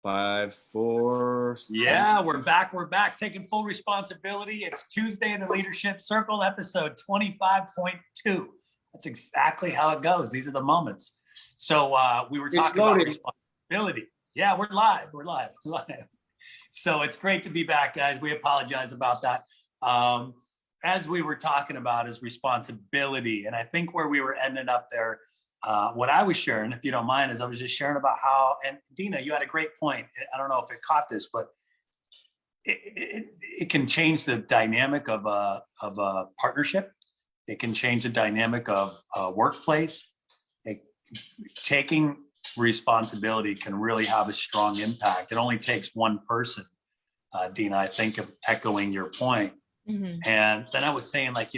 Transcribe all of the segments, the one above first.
5, 4. Yeah, we're back. We're back taking full responsibility. It's Tuesday in the Leadership Circle, episode 25.2. That's exactly how it goes. These are the moments. So we were talking about responsibility. Yeah, we're live. We're live. So it's great to be back, guys. We apologize about that. As we were talking about is responsibility. And I think where we were ending up there, what I was sharing, if you don't mind, is I was just sharing about how, and Dina, you had a great point. I don't know if it caught this, but it can change the dynamic of a partnership. It can change the dynamic of a workplace. Taking responsibility can really have a strong impact. It only takes one person, Dina, I think, of echoing your point. Mm-hmm. And then I was saying, like,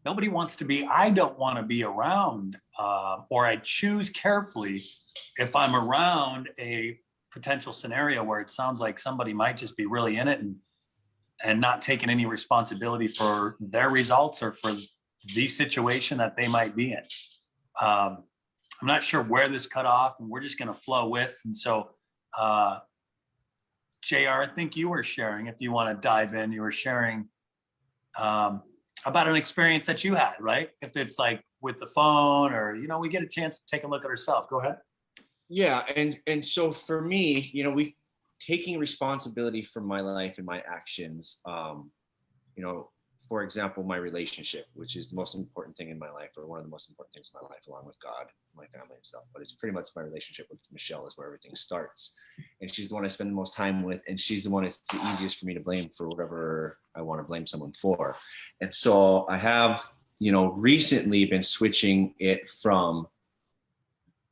nobody wants to be, I don't want to be around, or I choose carefully if I'm around a potential scenario where it sounds like somebody might just be really in it and not taking any responsibility for their results or for the situation that they might be in. I'm not sure where this cut off, and we're just going to flow with. And so, JR, I think you were sharing, if you want to dive in, you were sharing about an experience that you had, right? If it's like with the phone or, we get a chance to take a look at ourselves. Go ahead. Yeah. And so for me, taking responsibility for my life and my actions, for example, my relationship, which is the most important thing in my life, or one of the most important things in my life, along with God, my family and stuff. But it's pretty much my relationship with Michelle is where everything starts. And she's the one I spend the most time with. And she's the one it's the easiest for me to blame for whatever I want to blame someone for. And so I have, recently been switching it from,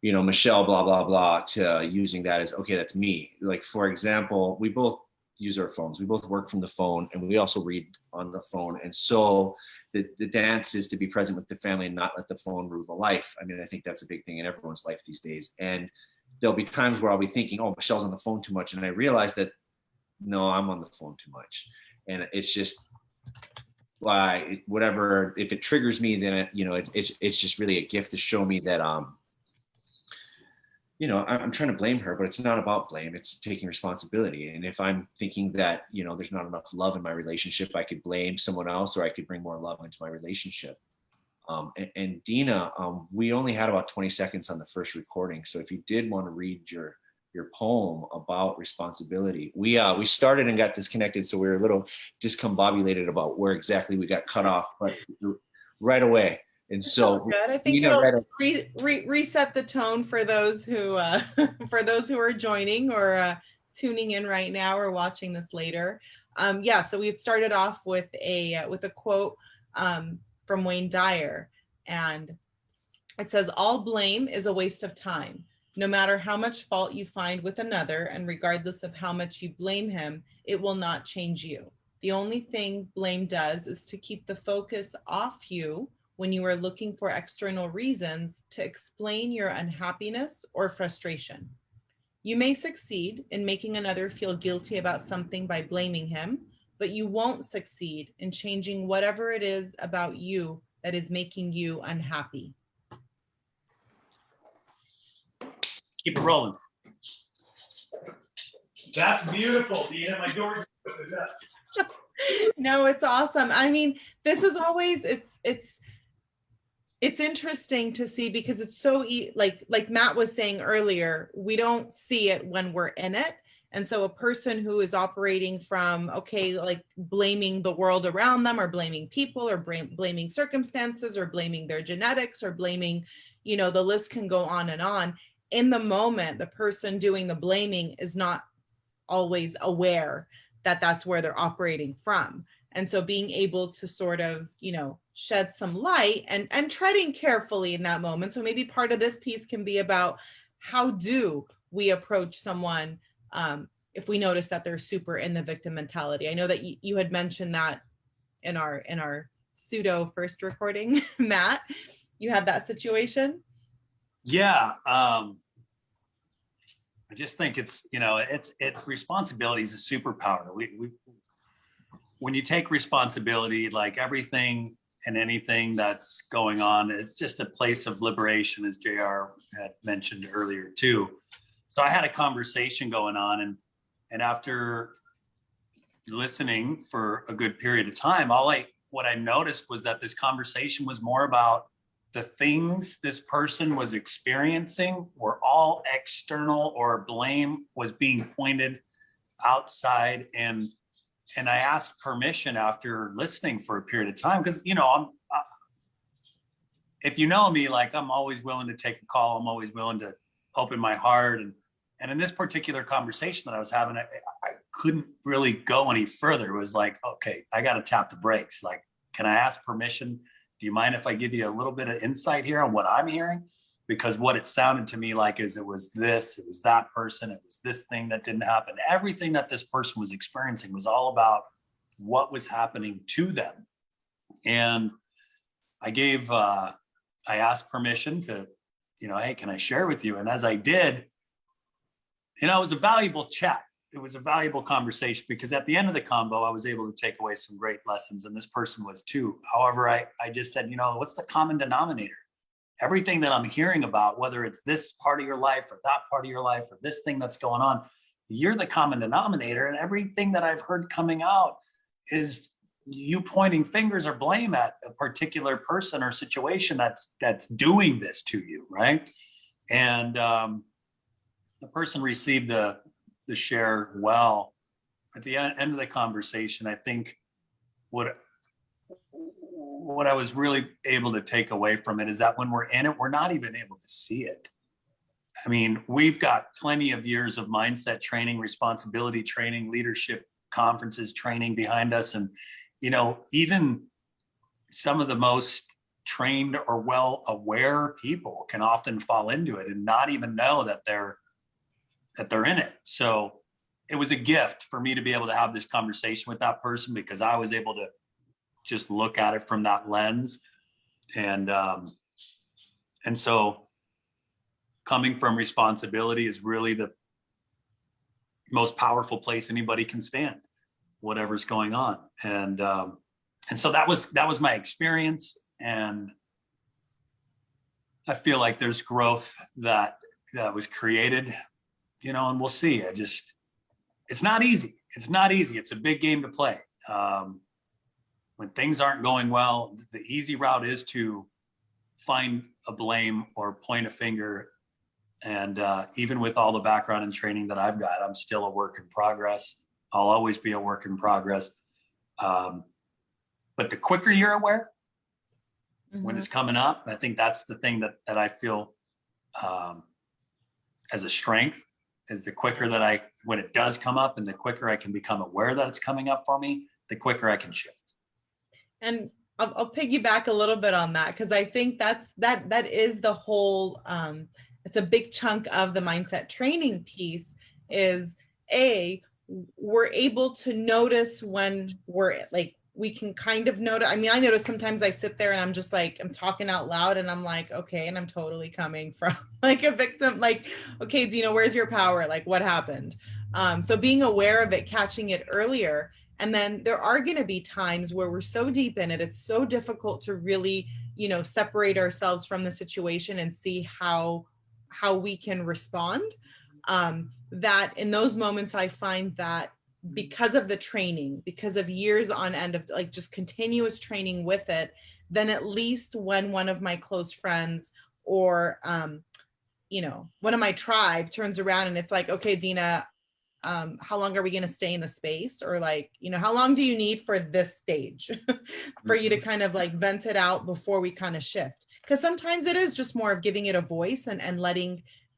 Michelle, blah, blah, blah, to using that as, okay, that's me. Like, for example, we both use our phones. We both work from the phone, and we also read on the phone. And so the dance is to be present with the family and not let the phone rule the life. I mean, I think that's a big thing in everyone's life these days. And there'll be times where I'll be thinking, oh, Michelle's on the phone too much. And I realize that, no, I'm on the phone too much. And it's just why, whatever, if it triggers me, then it's just really a gift to show me that, I'm trying to blame her, but it's not about blame. It's taking responsibility. And if I'm thinking that, there's not enough love in my relationship, I could blame someone else, or I could bring more love into my relationship. And Dina, we only had about 20 seconds on the first recording. So if you did want to read your poem about responsibility, we started and got disconnected. So we were a little discombobulated about where exactly we got cut off, but right away. And so good. I think it'll reset the tone for those who are joining or tuning in right now or watching this later. So we had started off with a quote from Wayne Dyer, and it says, "All blame is a waste of time. No matter how much fault you find with another, and regardless of how much you blame him, it will not change you. The only thing blame does is to keep the focus off you when you are looking for external reasons to explain your unhappiness or frustration. You may succeed in making another feel guilty about something by blaming him, but you won't succeed in changing whatever it is about you that is making you unhappy." Keep it rolling. That's beautiful, Dina. My door. No, it's awesome. I mean, this is always, it's interesting to see, because it's so like Matt was saying earlier, we don't see it when we're in it. And so a person who is operating from, like blaming the world around them, or blaming people, or blaming circumstances, or blaming their genetics, or blaming, the list can go on and on. In the moment, the person doing the blaming is not always aware that that's where they're operating from. And so being able to sort of, shed some light and treading carefully in that moment. So maybe part of this piece can be about, how do we approach someone if we notice that they're super in the victim mentality? I know that you had mentioned that in our pseudo first recording, Matt, you had that situation. Yeah. I just think it's responsibility is a superpower. When you take responsibility, like everything and anything that's going on, it's just a place of liberation, as JR had mentioned earlier too. So I had a conversation going on, and after listening for a good period of time, what I noticed was that this conversation was more about the things this person was experiencing were all external, or blame was being pointed outside. And I asked permission after listening for a period of time, because, you know, if you know me, like, I'm always willing to take a call. I'm always willing to open my heart. And in this particular conversation that I was having, I couldn't really go any further. It was like, okay, I got to tap the brakes. Like, can I ask permission? Do you mind if I give you a little bit of insight here on what I'm hearing? Because what it sounded to me like is it was that person, it was this thing that didn't happen. Everything that this person was experiencing was all about what was happening to them. And I asked permission to, you know, hey, can I share with you? And as I did, you know, it was a valuable chat. It was a valuable conversation, because at the end of the combo, I was able to take away some great lessons, and this person was too. However, I just said, you know, what's the common denominator? Everything that I'm hearing about, whether it's this part of your life or that part of your life or this thing that's going on, you're the common denominator. And everything that I've heard coming out is you pointing fingers or blame at a particular person or situation that's doing this to you, right? And the person received the share well. At the end of the conversation, I think what I was really able to take away from it is that when we're in it, we're not even able to see it. I mean, we've got plenty of years of mindset training, responsibility training, leadership conferences training behind us. And, you know, even some of the most trained or well-aware people can often fall into it and not even know that they're in it. So it was a gift for me to be able to have this conversation with that person, because I was able to just look at it from that lens. And so coming from responsibility is really the most powerful place anybody can stand, whatever's going on. And so that was my experience. And I feel like there's growth that was created, you know, and we'll see. It's not easy. It's a big game to play. When things aren't going well, the easy route is to find a blame or point a finger. And even with all the background and training that I've got, I'm still a work in progress. I'll always be a work in progress. But the quicker you're aware when it's coming up, I think that's the thing that I feel as a strength, is the quicker that when it does come up, and the quicker I can become aware that it's coming up for me, the quicker I can shift. And I'll piggyback a little bit on that, because I think that is the whole, it's a big chunk of the mindset training piece, is we're able to notice when we're like, we can kind of notice. I mean, I notice sometimes I sit there and I'm just like, I'm talking out loud and I'm like, okay, and I'm totally coming from like a victim, like, okay, Dina, where's your power? Like, what happened? So being aware of it, catching it earlier. And then there are going to be times where we're so deep in it, it's so difficult to really, you know, separate ourselves from the situation and see how we can respond. That in those moments, I find that because of the training, because of years on end of like just continuous training with it, then at least when one of my close friends or, you know, one of my tribe turns around and it's like, okay, Dina, how long are we going to stay in the space? Or like, you know, how long do you need for this stage for you to kind of like vent it out before we kind of shift? Because sometimes it is just more of giving it a voice and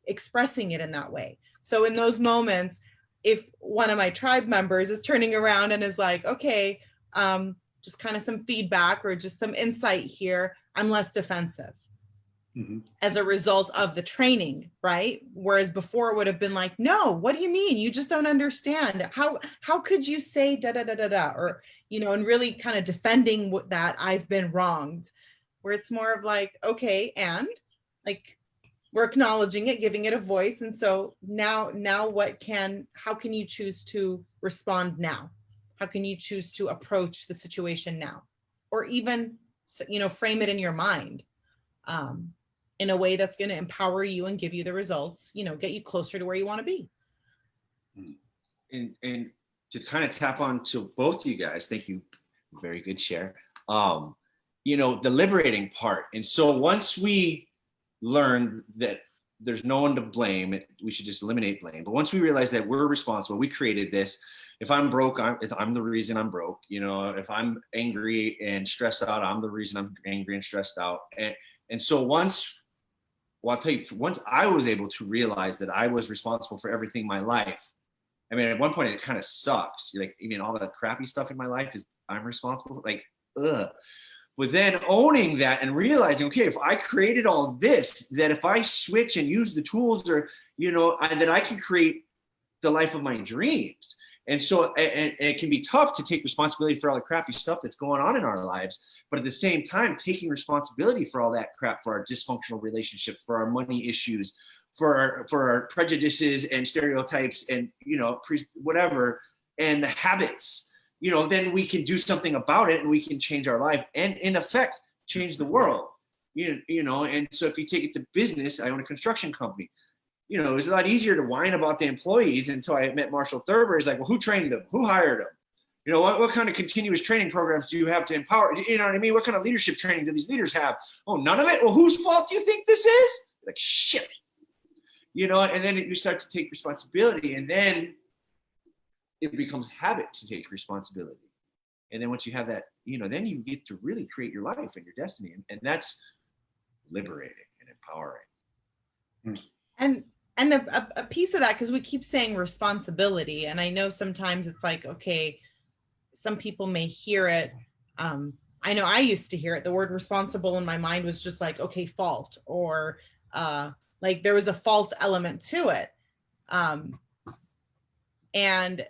expressing it in that way. So in those moments, if one of my tribe members is turning around and is like, okay, just kind of some feedback or just some insight here, I'm less defensive. As a result of the training, right? Whereas before it would have been like, no, what do you mean? You just don't understand. How could you say da da da da da? Or, you know, and really kind of defending that I've been wronged. Where it's more of like, okay, and like we're acknowledging it, giving it a voice. And so now how can you choose to respond now? How can you choose to approach the situation now? Or even, you know, frame it in your mind. in a way that's going to empower you and give you the results, get you closer to where you want to be. And to kind of tap on to both of you guys, thank you, very good share. The liberating part. And so once we learn that there's no one to blame, we should just eliminate blame. But once we realize that we're responsible, we created this. If I'm broke, I'm the reason I'm broke. If I'm angry and stressed out, I'm the reason I'm angry and stressed out. And so I'll tell you, once I was able to realize that I was responsible for everything in my life, I mean, at one point it kind of sucks. You're like, all the crappy stuff in my life is I'm responsible for, like, ugh. But then owning that and realizing, okay, if I created all this, that if I switch and use the tools or, that I can create the life of my dreams. And so, and it can be tough to take responsibility for all the crappy stuff that's going on in our lives. But at the same time, taking responsibility for all that crap, for our dysfunctional relationship, for our money issues, for our prejudices and stereotypes and, whatever, and habits, then we can do something about it and we can change our life and in effect, change the world, and so if you take it to business, I own a construction company. It was a lot easier to whine about the employees until I met Marshall Thurber. He's like, well, who trained them? Who hired them? What kind of continuous training programs do you have to empower? You know what I mean? What kind of leadership training do these leaders have? Oh, none of it? Well, whose fault do you think this is? Like, shit. And then you start to take responsibility, and then it becomes habit to take responsibility. And then once you have that, then you get to really create your life and your destiny. And that's liberating and empowering. And a piece of that, because we keep saying responsibility, and I know sometimes it's like, okay, some people may hear it. I know I used to hear it. The word responsible in my mind was just like, okay, fault, or like there was a fault element to it. And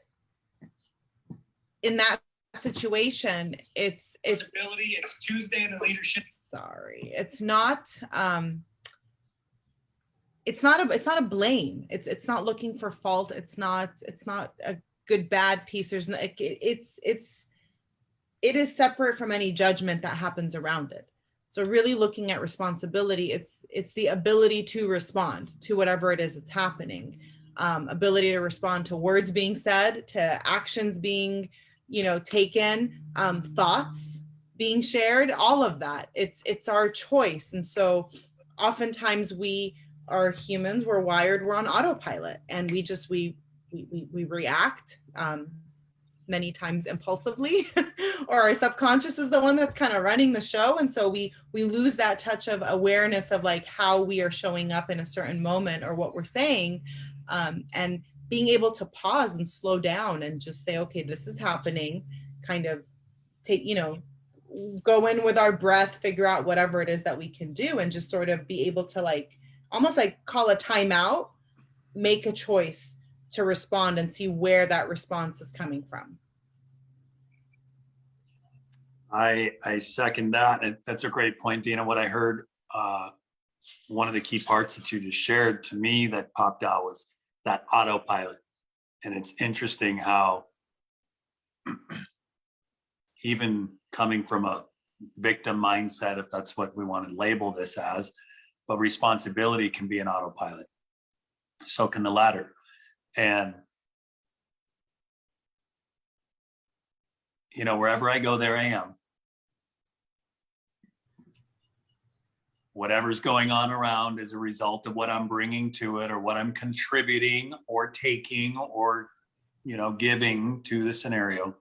in that situation, it's Responsibility. It's Tuesday in the leadership. Sorry, it's not a blame. It's not looking for fault. It's not a good bad piece. There's no, it is separate from any judgment that happens around it. So really looking at responsibility, it's the ability to respond to whatever it is that's happening. Ability to respond to words being said, to actions being, taken, thoughts being shared, all of that. It's our choice. And so oftentimes we are humans, we're wired, we're on autopilot, and we react many times impulsively, or our subconscious is the one that's kind of running the show. And so we lose that touch of awareness of like how we are showing up in a certain moment or what we're saying, and being able to pause and slow down and just say, okay, this is happening, kind of take, go in with our breath, figure out whatever it is that we can do, and just sort of be able to like, almost like call a timeout, make a choice to respond and see where that response is coming from. I second that. And that's a great point, Dina. What I heard, one of the key parts that you just shared to me that popped out was that autopilot. And it's interesting how even coming from a victim mindset, if that's what we want to label this as, but responsibility can be an autopilot. So can the latter. And, wherever I go, there I am. Whatever's going on around is a result of what I'm bringing to it, or what I'm contributing or taking or, giving to the scenario.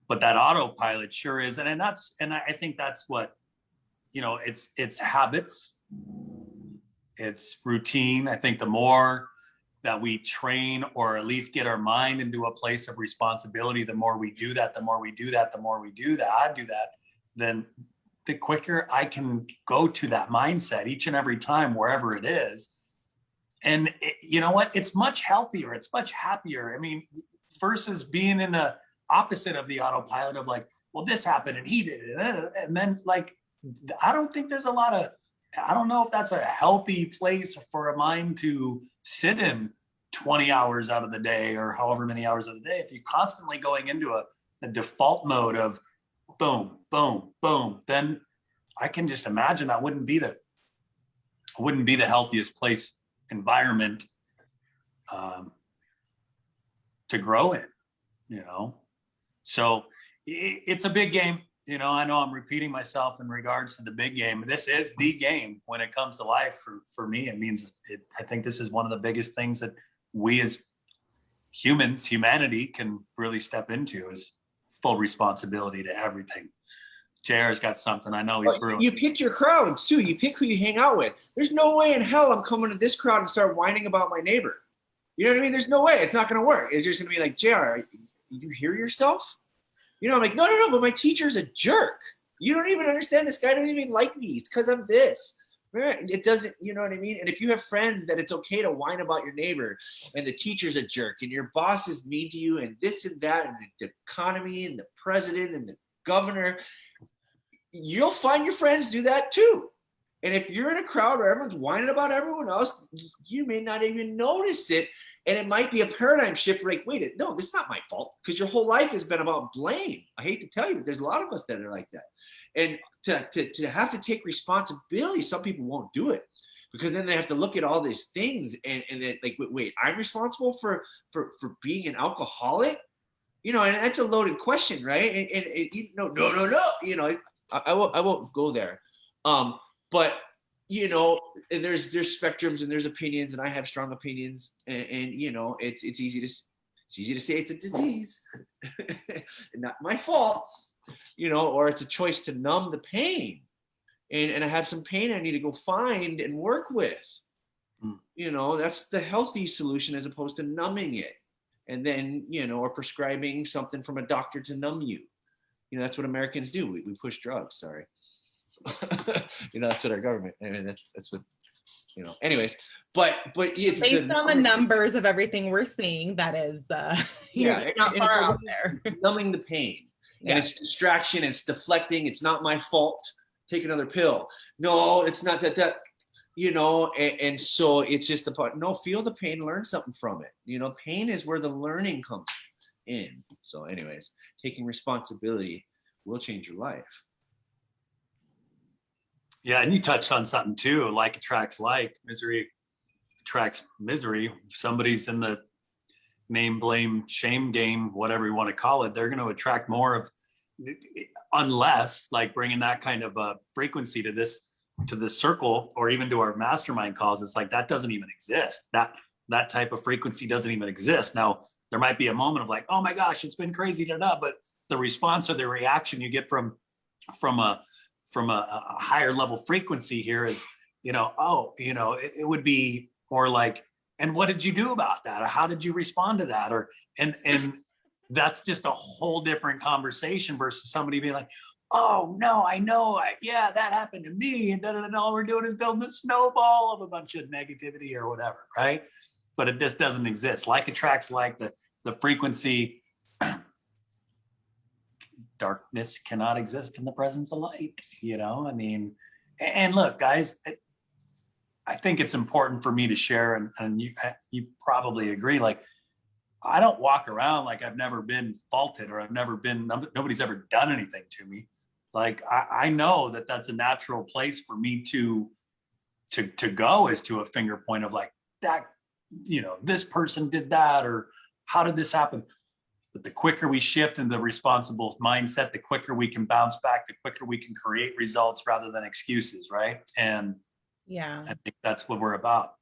But that autopilot sure is. And I think that's what, it's habits. It's routine. I think the more that we train, or at least get our mind into a place of responsibility, the more we do that, then the quicker I can go to that mindset each and every time, wherever it is. And you know what? It's much healthier. It's much happier. I mean, versus being in the opposite of the autopilot of like, well, this happened and he did it. And then like, I don't think there's I don't know if that's a healthy place for a mind to sit in 20 hours out of the day, or however many hours of the day. If you're constantly going into a default mode of boom, boom, boom, then I can just imagine that wouldn't be wouldn't be the healthiest place environment to grow in, you know? So it's a big game. You know, I know I'm repeating myself in regards to the big game. This is the game when it comes to life for me. It means I think this is one of the biggest things that we as humanity can really step into, is full responsibility to everything. JR's got something. I know he's brewing. You pick your crowds too. You pick who you hang out with. There's no way in hell I'm coming to this crowd and start whining about my neighbor. You know what I mean? There's no way. It's not going to work. It's just going to be like, JR, you hear yourself? You know, I'm like, no, but my teacher's a jerk. You don't even understand. This guy doesn't even like me. It's because I'm this. It doesn't, you know what I mean? And if you have friends that it's okay to whine about your neighbor and the teacher's a jerk and your boss is mean to you and this and that and the economy and the president and the governor, you'll find your friends do that too. And if you're in a crowd where everyone's whining about everyone else, you may not even notice it. And it might be a paradigm shift. Like, wait, no, this is not my fault, because your whole life has been about blame. I hate to tell you, but there's a lot of us that are like that. And to have to take responsibility, some people won't do it, because then they have to look at all these things and then like, wait, I'm responsible for being an alcoholic, you know, and that's a loaded question, right? And you know, no, you know, I won't go there. But you know, and there's spectrums and there's opinions, and I have strong opinions, and you know, it's easy to say it's a disease, not my fault, you know, or it's a choice to numb the pain, and I have some pain I need to go find and work with. You know, that's the healthy solution as opposed to numbing it, and then, you know, or prescribing something from a doctor to numb you. You know, that's what Americans do. We push drugs. Sorry. You know, that's what our government, I mean, that's what, you know, anyways, but it's based on the numbers of everything we're seeing, that is yeah, not far out there. Numbing the pain. Yeah. And it's distraction, it's deflecting, it's not my fault, take another pill, no, it's not that you know, and so it's just feel the pain, learn something from it. You know, pain is where the learning comes in. So anyways, taking responsibility will change your life. Yeah, and you touched on something too, like attracts like, misery attracts misery. If somebody's in the name, blame, shame game, whatever you want to call it, they're going to attract more of, unless like bringing that kind of a frequency to this circle, or even to our mastermind calls. It's like, that doesn't even exist. That type of frequency doesn't even exist. Now, there might be a moment of like, oh my gosh, it's been crazy, but the response or the reaction you get from a higher level frequency here is, you know, oh, you know, it would be more like, and what did you do about that? Or how did you respond to that? Or, and that's just a whole different conversation versus somebody being like, oh no, I know, yeah, that happened to me. And all we're doing is building a snowball of a bunch of negativity or whatever, right? But it just doesn't exist. Like attracts like, the frequency. Darkness cannot exist in the presence of light, you know, I mean, and look, guys, I think it's important for me to share, and you probably agree, like, I don't walk around like I've never been faulted, or nobody's ever done anything to me. Like, I know that that's a natural place for me to go, is to a finger point of like, that, you know, this person did that, or how did this happen? But the quicker we shift into the responsible mindset, the quicker we can bounce back, the quicker we can create results rather than excuses, right? And yeah, I think that's what we're about.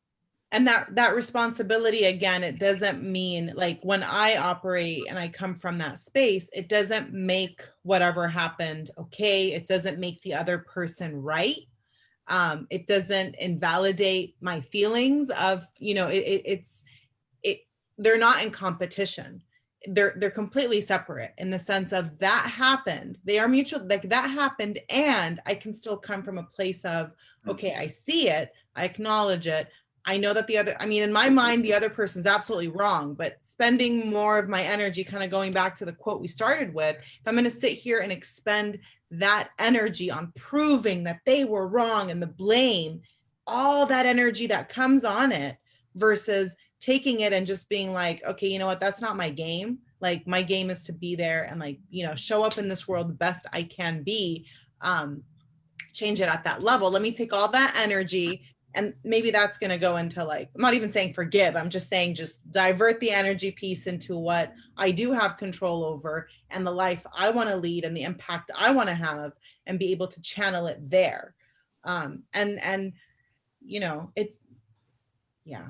And that responsibility, again, it doesn't mean, like, when I operate and I come from that space, it doesn't make whatever happened okay. It doesn't make the other person right. It doesn't invalidate my feelings of, you know, they're not in competition. They're completely separate in the sense of that happened. They are mutual, like that happened, and I can still come from a place of, okay, I see it, I acknowledge it. I know that in my mind, the other person's absolutely wrong, but spending more of my energy, kind of going back to the quote we started with, if I'm going to sit here and expend that energy on proving that they were wrong and the blame, all that energy that comes on it, versus taking it and just being like, okay, you know what, that's not my game. Like, my game is to be there and, like, you know, show up in this world the best I can be, change it at that level. Let me take all that energy And maybe that's going to go into like, I'm not even saying forgive, I'm just saying just divert the energy piece into what I do have control over and the life I want to lead and the impact I want to have, and be able to channel it there. And you know, it, yeah,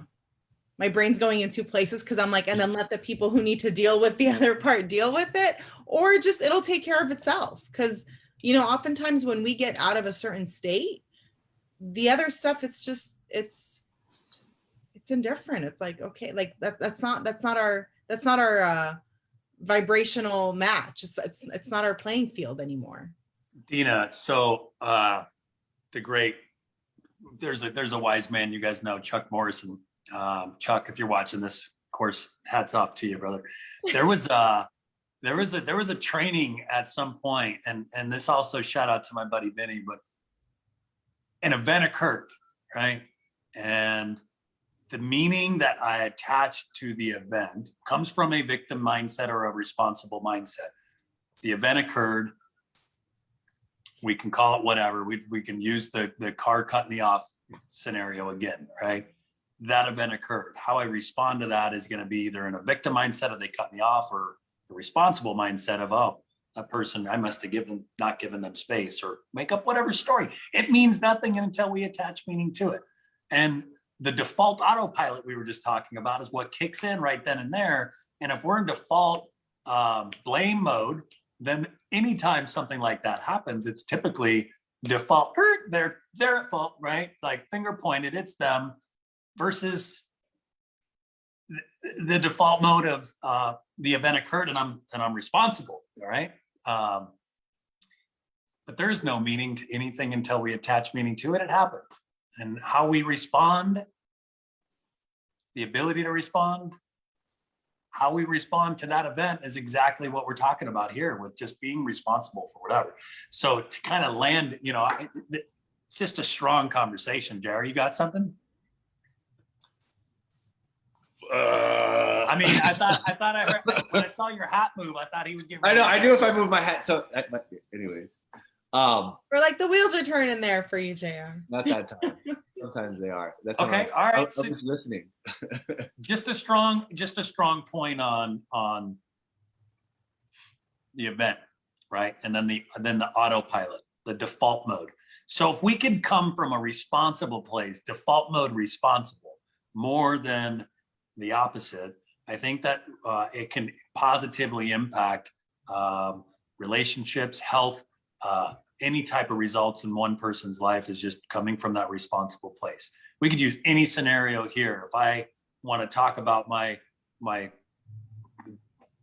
my brain's going in two places because I'm like, and then let the people who need to deal with the other part deal with it, or just it'll take care of itself. Because, you know, oftentimes when we get out of a certain state, the other stuff, it's just, it's indifferent. It's like, okay, like that's not our vibrational match. It's not our playing field anymore. Dina, so the great, there's a wise man, you guys know, Chuck Morrison. Chuck, if you're watching this, of course, hats off to you, brother. There was a training at some point, and this also shout out to my buddy Vinny, but an event occurred, right? And the meaning that I attached to the event comes from a victim mindset or a responsible mindset. The event occurred. We can call it whatever. We can use the car cut me off scenario again, right? That event occurred. How I respond to that is going to be either in a victim mindset of they cut me off, or a responsible mindset of, oh, that person, I must have not given them space, or make up whatever story. It means nothing until we attach meaning to it. And the default autopilot we were just talking about is what kicks in right then and there. And if we're in default blame mode, then anytime something like that happens, it's typically default, they're at fault, right? Like finger pointed, it's them, versus the default mode of the event occurred and I'm responsible, all right? But there is no meaning to anything until we attach meaning to it. It happened. And how we respond, the ability to respond, how we respond to that event is exactly what we're talking about here with just being responsible for whatever. So to kind of land, you know, it's just a strong conversation. Jerry, you got something? I mean, I thought I heard, when I saw your hat move, I thought he was getting ready. I knew if I moved my hat. So anyways, or like the wheels are turning there for you, JR. Not that time. Sometimes they are. That's okay. All right. I'm just listening. just a strong point on the event, right? And then the autopilot, the default mode. So if we could come from a responsible place, default mode responsible, more than the opposite, I think that it can positively impact relationships, health, any type of results in one person's life is just coming from that responsible place. We could use any scenario here. If I want to talk about my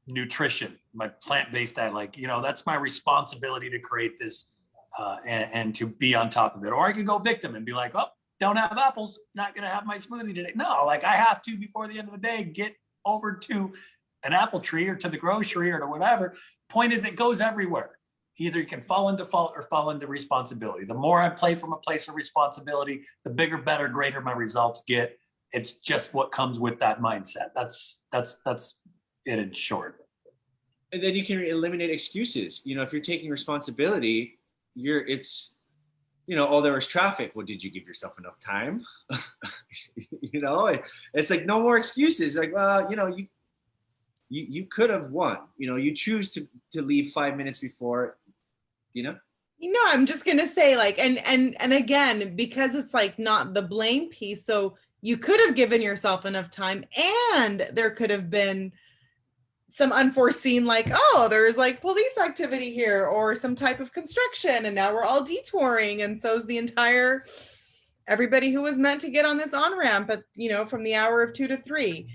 nutrition, my plant-based diet, like, you know, that's my responsibility to create this and to be on top of it. Or I could go victim and be like, oh, don't have apples, not going to have my smoothie today. No, like I have to, before the end of the day, get over to an apple tree or to the grocery or to whatever. Point is, it goes everywhere. Either you can fall into default or fall into responsibility. The more I play from a place of responsibility, the bigger, better, greater my results get. It's just what comes with that mindset. That's it in short. And then you can eliminate excuses. You know, if you're taking responsibility, oh, there was traffic. Well, did you give yourself enough time? You know, it's like no more excuses. Like, well, you know, you could have won. You know, you choose to leave 5 minutes before. You know, I'm just gonna say, like, and again, because it's like not the blame piece. So you could have given yourself enough time, and there could have been some unforeseen, like, oh, there's like police activity here or some type of construction, and now we're all detouring, and so's the entire everybody who was meant to get on this on-ramp at, you know, from the hour of 2 to 3.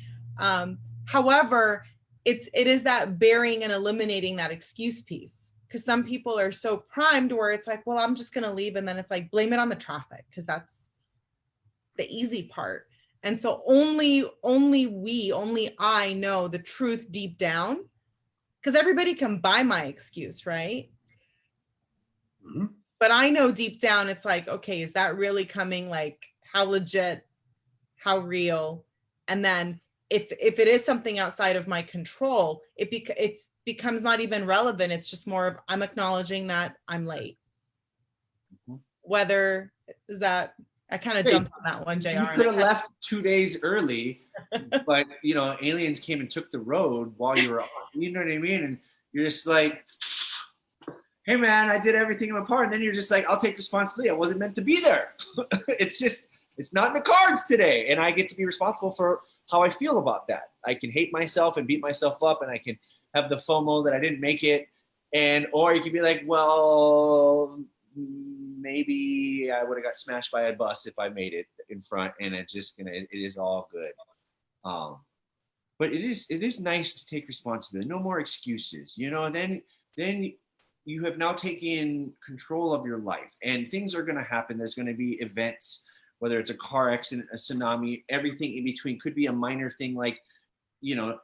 However, it is that burying and eliminating that excuse piece, because some people are so primed where it's like, well, I'm just going to leave, and then it's like, blame it on the traffic, because that's the easy part. And so only I know the truth deep down, because everybody can buy my excuse, right? Mm-hmm. But I know deep down, it's like, okay, is that really coming? Like, how legit, how real? And then if it is something outside of my control, it becomes not even relevant. It's just more of, I'm acknowledging that I'm late. Mm-hmm. Whether is that, I kind of Hey, jumped on that one, JR. You could have left 2 days early, but aliens came and took the road while you were on. You know what I mean? And you're just like, hey man, I did everything in my part. And then you're just like, I'll take responsibility. I wasn't meant to be there. It's not in the cards today. And I get to be responsible for how I feel about that. I can hate myself and beat myself up, and I can have the FOMO that I didn't make it. Or you can be like, well, maybe I would have got smashed by a bus if I made it in front, and it is all good. But it is nice to take responsibility. No more excuses, then you have now taken control of your life, and things are going to happen. There's going to be events, whether it's a car accident, a tsunami, everything in between. Could be a minor thing like, your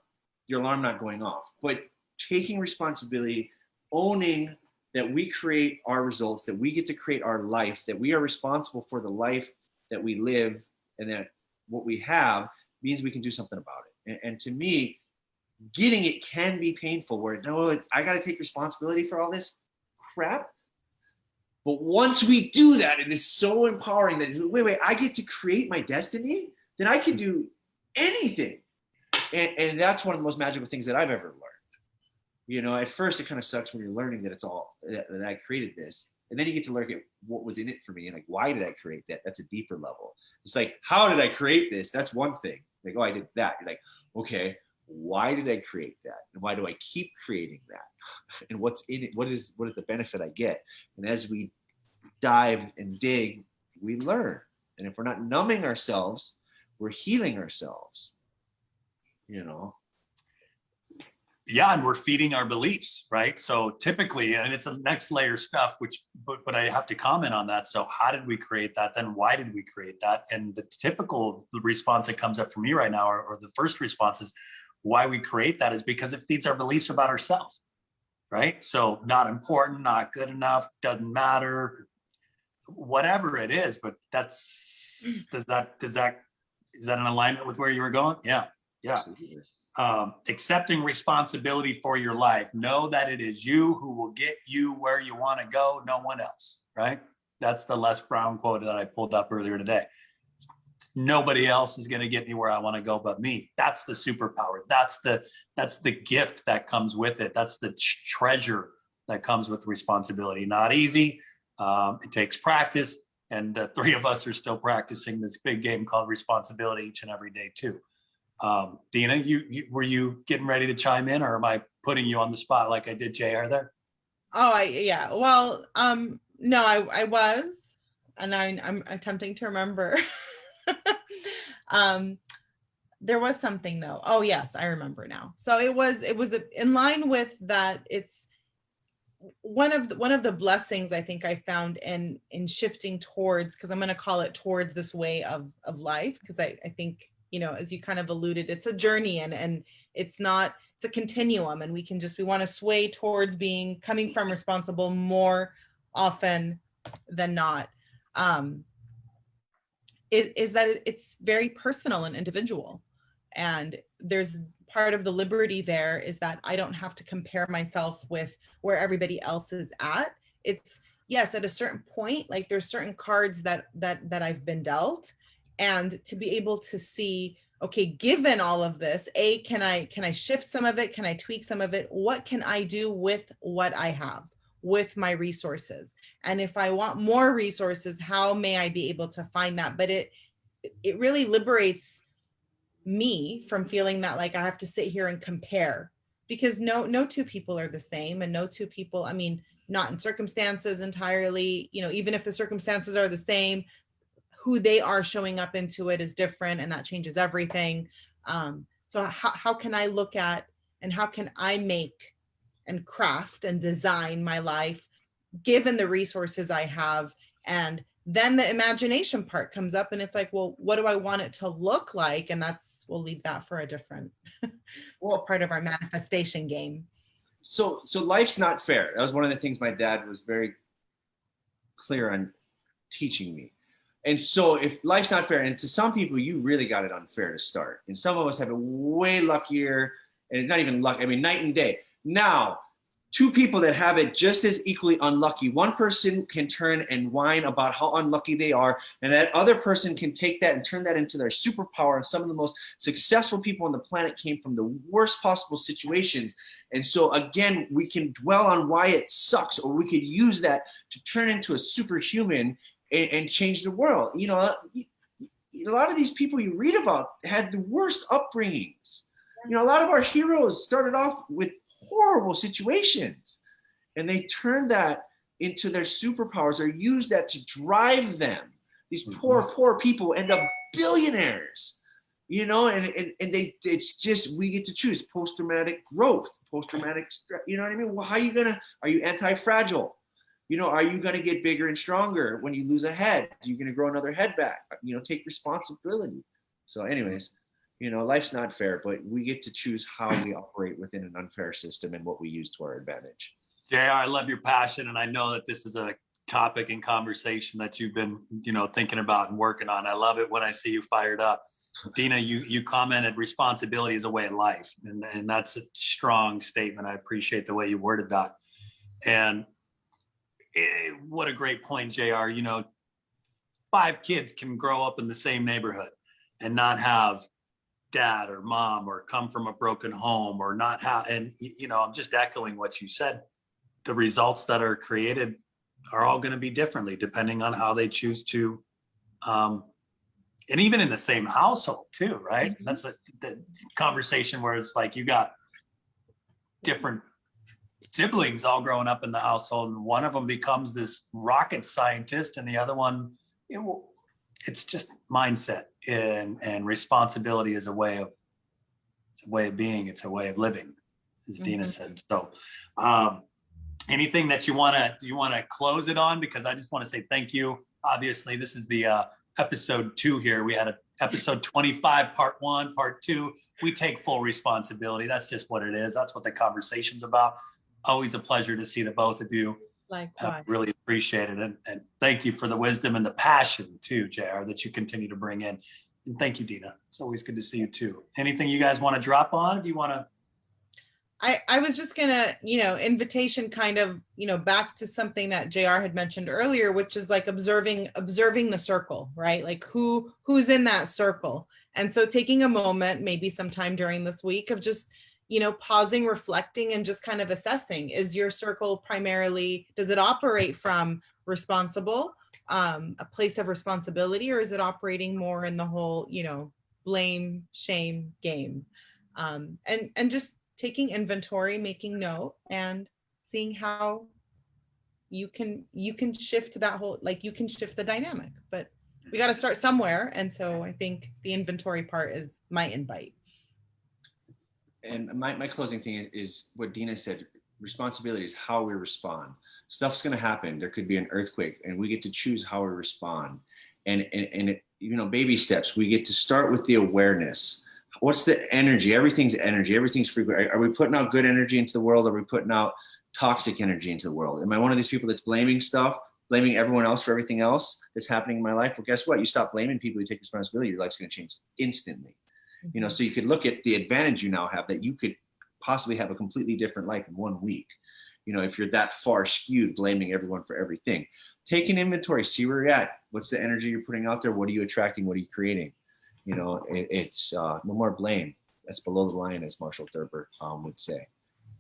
alarm not going off, but taking responsibility, owning that we create our results, that we get to create our life, that we are responsible for the life that we live, and that what we have means we can do something about it. And to me, getting it can be painful, where no, I got to take responsibility for all this crap. But once we do that, it is so empowering that, wait, I get to create my destiny, then I can do anything. And that's one of the most magical things that I've ever learned. At first it kind of sucks when you're learning that it's all that I created this. And then you get to learn what was in it for me, and like, why did I create that? That's a deeper level. It's like, how did I create this? That's one thing. Like, oh, I did that. You're like, okay, why did I create that? And why do I keep creating that? And what's in it? What is the benefit I get? And as we dive and dig, we learn. And if we're not numbing ourselves, we're healing ourselves. Yeah, and we're feeding our beliefs, right? So typically, and it's a next layer stuff, but I have to comment on that. So how did we create that? Then why did we create that? And the typical response that comes up for me right now, or the first response is, why we create that is because it feeds our beliefs about ourselves, right? So not important, not good enough, doesn't matter, whatever it is. But is that in alignment with where you were going? Yeah. Accepting responsibility for your life. Know that it is you who will get you where you want to go, no one else, right? That's the Les Brown quote that I pulled up earlier today. Nobody else is going to get me where I want to go but me. That's the superpower. That's the gift that comes with it. That's the treasure that comes with responsibility. Not easy. It takes practice. And the three of us are still practicing this big game called responsibility each and every day too. Dina, were you getting ready to chime in, or am I putting you on the spot like I did JR there? Oh, yeah. Well, no, I was, and I'm attempting to remember. There was something though. Oh yes, I remember now. So it was in line with that. It's one of the blessings I think I found in shifting towards, because I'm going to call it towards this way of life, because I think, as you kind of alluded, it's a journey and it's a continuum, and we want to sway towards coming from responsible more often than not. Is that it's very personal and individual. And there's part of the liberty there is that I don't have to compare myself with where everybody else is at. It's, yes, at a certain point, like there's certain cards that I've been dealt, and to be able to see, okay, given all of this, can I shift some of it? Can I tweak some of it? What can I do with what I have, with my resources? And if I want more resources, how may I be able to find that? But it really liberates me from feeling that like I have to sit here and compare, because no two people are the same, and no two people, I mean, not in circumstances entirely, even if the circumstances are the same, who they are showing up into it is different, and that changes everything. So how can I look at, and how can I make and craft and design my life given the resources I have? And then the imagination part comes up, and it's like, well, what do I want it to look like? And we'll leave that for a different part of our manifestation game. So life's not fair. That was one of the things my dad was very clear on teaching me. And so if life's not fair, and to some people, you really got it unfair to start. And some of us have it way luckier, and not even luck. I mean, night and day. Now, two people that have it just as equally unlucky. One person can turn and whine about how unlucky they are, and that other person can take that and turn that into their superpower. And some of the most successful people on the planet came from the worst possible situations. And so again, we can dwell on why it sucks, or we could use that to turn into a superhuman and change the world. You know, a lot of these people you read about had the worst upbringings. You know, a lot of our heroes started off with horrible situations, and they turned that into their superpowers, or used that to drive them. These poor people end up billionaires, you know, and it's just, we get to choose post-traumatic growth, post-traumatic, you know what I mean? Well, how are you anti-fragile? You know, are you going to get bigger and stronger when you lose a head? Are you going to grow another head back? You know, take responsibility. So anyways, you know, life's not fair, but we get to choose how we operate within an unfair system and what we use to our advantage. JR, I love your passion, and I know that this is a topic and conversation that you've been, you know, thinking about and working on. I love it when I see you fired up. Dina, you commented responsibility is a way of life, and that's a strong statement. I appreciate the way you worded that. And what a great point, JR. You know, 5 kids can grow up in the same neighborhood and not have dad or mom, or come from a broken home, or not have, and you know, I'm just echoing what you said. The results that are created are all going to be differently depending on how they choose to, and even in the same household too, right? Mm-hmm. That's the conversation where it's like you got different siblings all growing up in the household, and one of them becomes this rocket scientist, and the other one, it's just mindset, and responsibility is a way of being. It's a way of living, as Dina said. So, anything that you want to close it on? Because I just want to say thank you. Obviously, this is the episode 2 here. We had a episode 25, part 1, part 2. We take full responsibility. That's just what it is. That's what the conversation's about. Always a pleasure to see the both of you. Likewise. Really appreciate it. And thank you for the wisdom and the passion too, JR, that you continue to bring in. And thank you, Dina. It's always good to see you too. Anything you guys want to drop on? Do you want to? I was just gonna, you know, invitation kind of, you know, back to something that JR had mentioned earlier, which is like observing the circle, right? Like who's in that circle. And so taking a moment, maybe sometime during this week, of just, you know, pausing, reflecting, and just kind of assessing, is your circle primarily, does it operate from responsible, a place of responsibility, or is it operating more in the whole, you know, blame, shame game? And just taking inventory, making note, and seeing how you can shift that whole, like you can shift the dynamic, but we got to start somewhere. And so I think the inventory part is my invite. And my closing thing is what Dina said. Responsibility is how we respond. Stuff's going to happen. There could be an earthquake, and we get to choose how we respond. And it, you know, baby steps. We get to start with the awareness. What's the energy? Everything's energy. Everything's frequent. Are we putting out good energy into the world? Are we putting out toxic energy into the world? Am I one of these people that's blaming stuff, blaming everyone else for everything else that's happening in my life? Well, guess what? You stop blaming people, you take responsibility, your life's going to change instantly. You know, so you could look at the advantage you now have, that you could possibly have a completely different life in 1 week. You know, if you're that far skewed, blaming everyone for everything. Take an inventory, see where you're at. What's the energy you're putting out there? What are you attracting? What are you creating? You know, it's no more blame. That's below the line, as Marshall Thurber would say.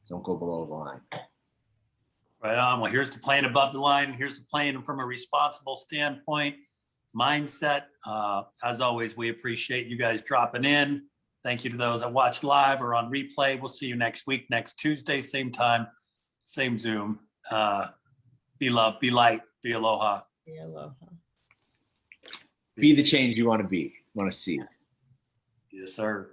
Don't go below the line. Right on. Well, here's the playing above the line. Here's the playing from a responsible standpoint, mindset. As always, we appreciate you guys dropping in. Thank you to those that watched live or on replay. We'll see you next week, next Tuesday, same time, same Zoom. Be love, be light, be aloha. Be aloha. Be the change you want to be, want to see. Yes, sir.